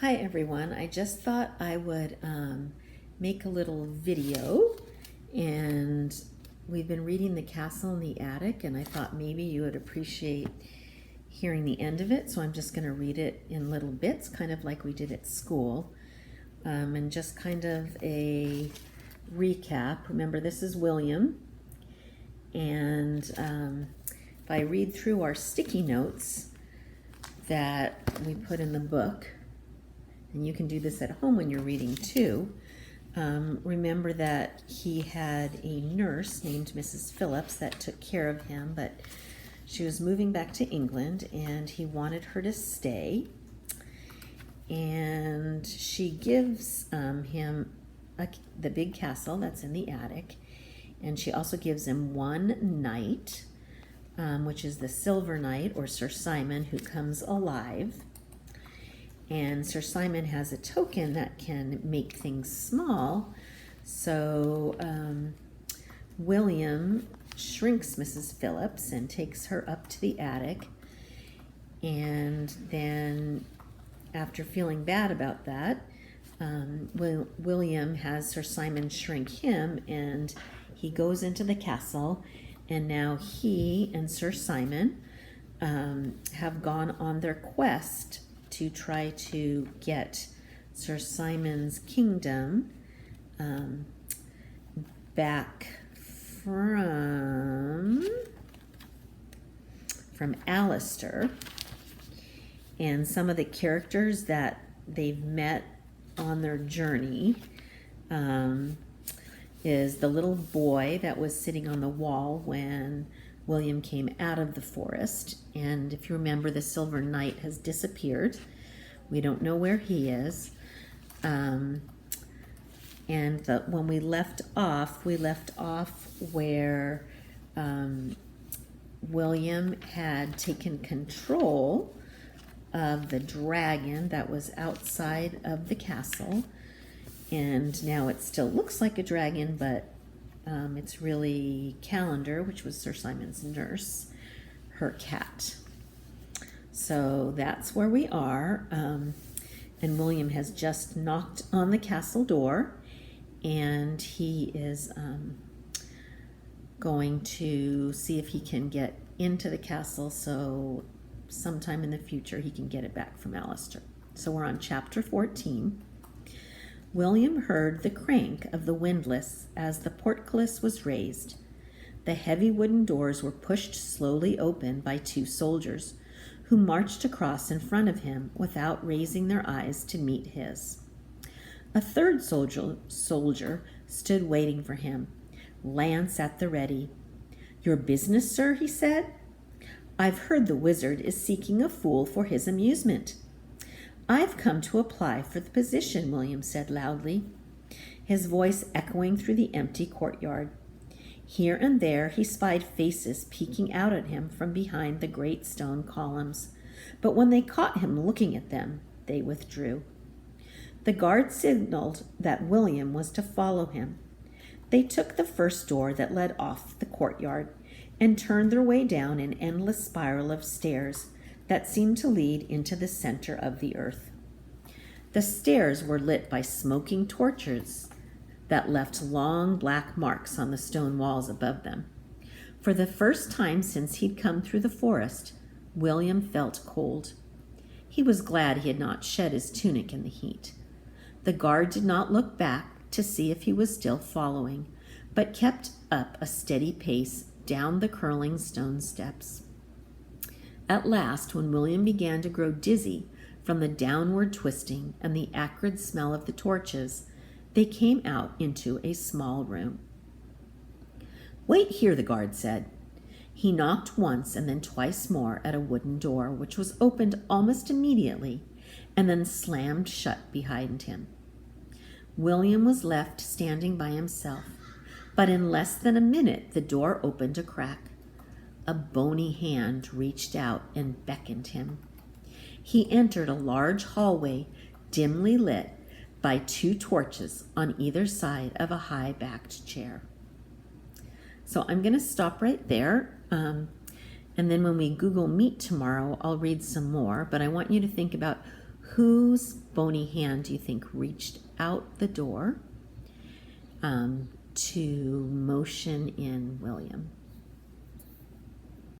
Hi everyone, I just thought I would make a little video, and we've been reading The Castle in the Attic, and I thought maybe you would appreciate hearing the end of it, so I'm just going to read it in little bits, kind of like we did at school, and just kind of a recap. Remember, this is William, and if I read through our sticky notes that we put in the book, and you can do this at home when you're reading too. Remember that he had a nurse named Mrs. Phillips that took care of him, but she was moving back to England and he wanted her to stay. And she gives him the big castle that's in the attic, and she also gives him one knight, which is the Silver Knight, or Sir Simon, who comes alive. And Sir Simon has a token that can make things small. So William shrinks Mrs. Phillips and takes her up to the attic. And then, after feeling bad about that, William has Sir Simon shrink him, and he goes into the castle. And now he and Sir Simon have gone on their quest to try to get Sir Simon's kingdom back from Alistair. And some of the characters that they've met on their journey is the little boy that was sitting on the wall when William came out of the forest. And if you remember, the Silver Knight has disappeared. We don't know where he is. And when we left off where William had taken control of the dragon that was outside of the castle. And now it still looks like a dragon, but it's really Calendar, which was Sir Simon's nurse, her cat. So that's where we are. And William has just knocked on the castle door, and he is going to see if he can get into the castle, so sometime in the future he can get it back from Alistair. So we're on chapter 14. William heard the crank of the windlass as the portcullis was raised. The heavy wooden doors were pushed slowly open by two soldiers, who marched across in front of him without raising their eyes to meet his. A third soldier stood waiting for him, lance at the ready. "Your business, sir?" he said. "I've heard the wizard is seeking a fool for his amusement." "I've come to apply for the position," William said loudly, his voice echoing through the empty courtyard. Here and there he spied faces peeking out at him from behind the great stone columns, but when they caught him looking at them, they withdrew. The guard signaled that William was to follow him. They took the first door that led off the courtyard and turned their way down an endless spiral of stairs that seemed to lead into the center of the earth. The stairs were lit by smoking torches that left long black marks on the stone walls above them. For the first time since he'd come through the forest, William felt cold. He was glad he had not shed his tunic in the heat. The guard did not look back to see if he was still following, but kept up a steady pace down the curling stone steps. At last, when William began to grow dizzy from the downward twisting and the acrid smell of the torches, they came out into a small room. "Wait here," the guard said. He knocked once and then twice more at a wooden door, which was opened almost immediately and then slammed shut behind him. William was left standing by himself, but in less than a minute the door opened a crack. A bony hand reached out and beckoned him. He entered a large hallway, dimly lit by two torches on either side of a high-backed chair. So I'm going to stop right there, and then when we Google Meet tomorrow, I'll read some more, but I want you to think about whose bony hand do you think reached out the door to motion in William?